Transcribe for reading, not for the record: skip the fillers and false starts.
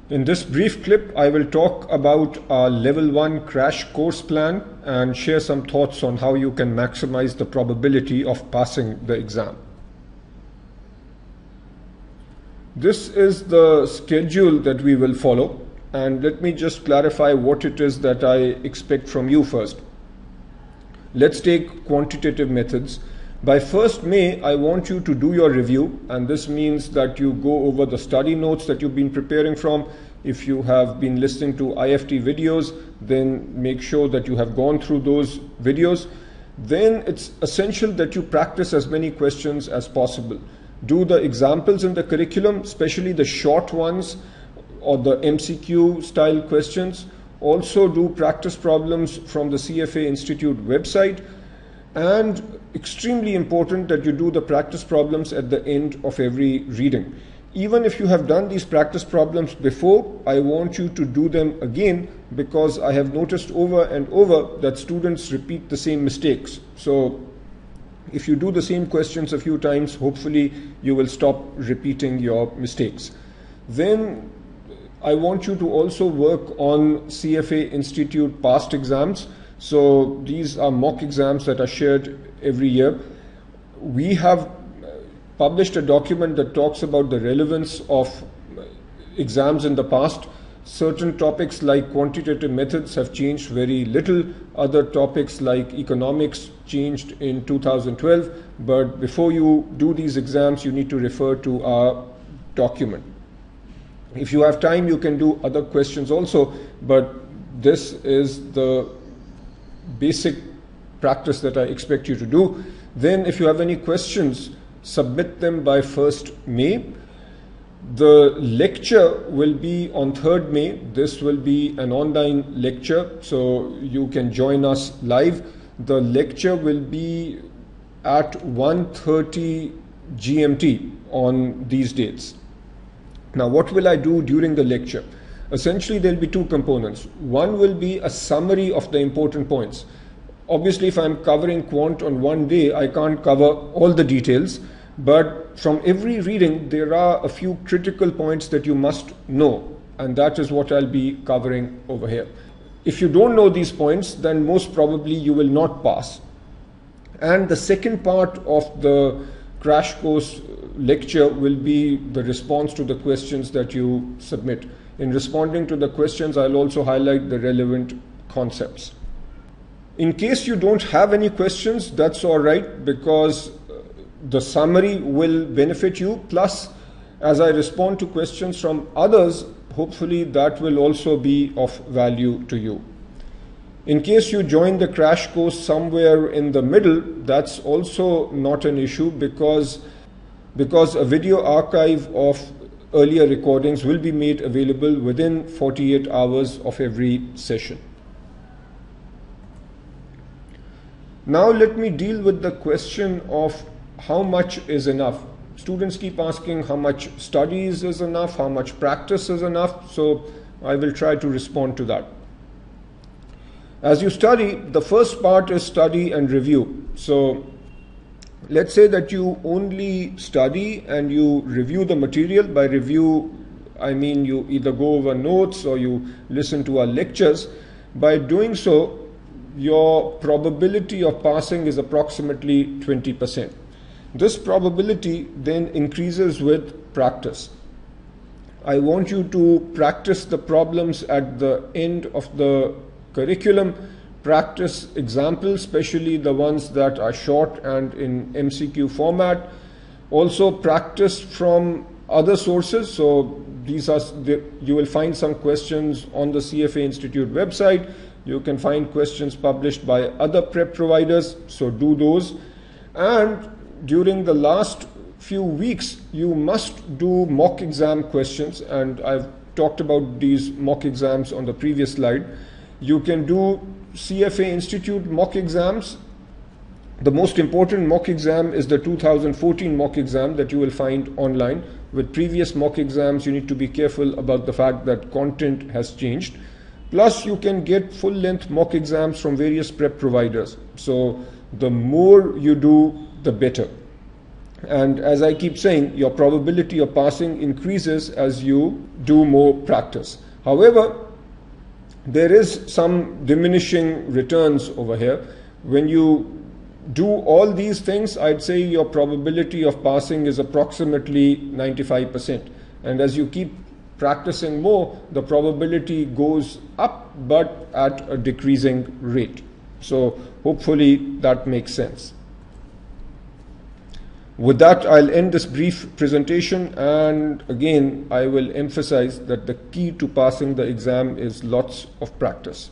In this brief clip, I will talk about our Level 1 crash course plan and share some thoughts on how you can maximize the probability of passing the exam. This is the schedule that we will follow, and let me just clarify what it is that I expect from you first. Let's take quantitative methods. By 1st May, I want you to do your review, and this means that you go over the study notes that you've been preparing from. If you have been listening to IFT videos, then make sure that you have gone through those videos. Then it's essential that you practice as many questions as possible. Do the examples in the curriculum, especially the short ones or the MCQ style questions. Also do practice problems from the CFA Institute website. And extremely important that you do the practice problems at the end of every reading. Even if you have done these practice problems before, I want you to do them again, because I have noticed over and over that students repeat the same mistakes. So if you do the same questions a few times, hopefully you will stop repeating your mistakes. Then I want you to also work on CFA Institute past exams. So these are mock exams that are shared every year. We have published a document that talks about the relevance of exams in the past. Certain topics like quantitative methods have changed very little. Other topics like economics changed in 2012. But before you do these exams, you need to refer to our document. If you have time, you can do other questions also, but this is the basic practice that I expect you to do. Then if you have any questions, submit them by 1st May. The lecture will be on 3rd May. This will be an online lecture, so you can join us live. The lecture will be at 1:30 GMT on these dates. Now, what will I do during the lecture? Essentially, there will be two components. One will be a summary of the important points. Obviously, if I'm covering quant on one day, I can't cover all the details. But from every reading, there are a few critical points that you must know. And that is what I'll be covering over here. If you don't know these points, then most probably you will not pass. And the second part of the crash course lecture will be the response to the questions that you submit. In responding to the questions, I'll also highlight the relevant concepts. In case you don't have any questions, that's all right, because the summary will benefit you. Plus, as I respond to questions from others, hopefully that will also be of value to you. In case you join the crash course somewhere in the middle, that's also not an issue, because a video archive of earlier recordings will be made available within 48 hours of every session. Now let me deal with the question of how much is enough. Students keep asking how much studies is enough, how much practice is enough, so I will try to respond to that. As you study, the first part is study and review. So let's say that you only study and you review the material. By review, I mean you either go over notes or you listen to our lectures. By doing so, your probability of passing is approximately 20%. This probability then increases with practice. I want you to practice the problems at the end of the curriculum, practice examples, especially the ones that are short and in MCQ format. Also practice from other sources. So these are you will find some questions on the CFA Institute website. You can find questions published by other prep providers, so do those. And during the last few weeks, you must do mock exam questions, and I've talked about these mock exams on the previous slide. You can do CFA Institute mock exams. The most important mock exam is the 2014 mock exam that you will find online. With previous mock exams, you need to be careful about the fact that content has changed. Plus, you can get full-length mock exams from various prep providers. So the more you do, the better. And as I keep saying, your probability of passing increases as you do more practice. However, there is some diminishing returns over here. When you do all these things, I'd say your probability of passing is approximately 95%. And as you keep practicing more, the probability goes up, but at a decreasing rate. So hopefully that makes sense. With that, I'll end this brief presentation, and again, I will emphasize that the key to passing the exam is lots of practice.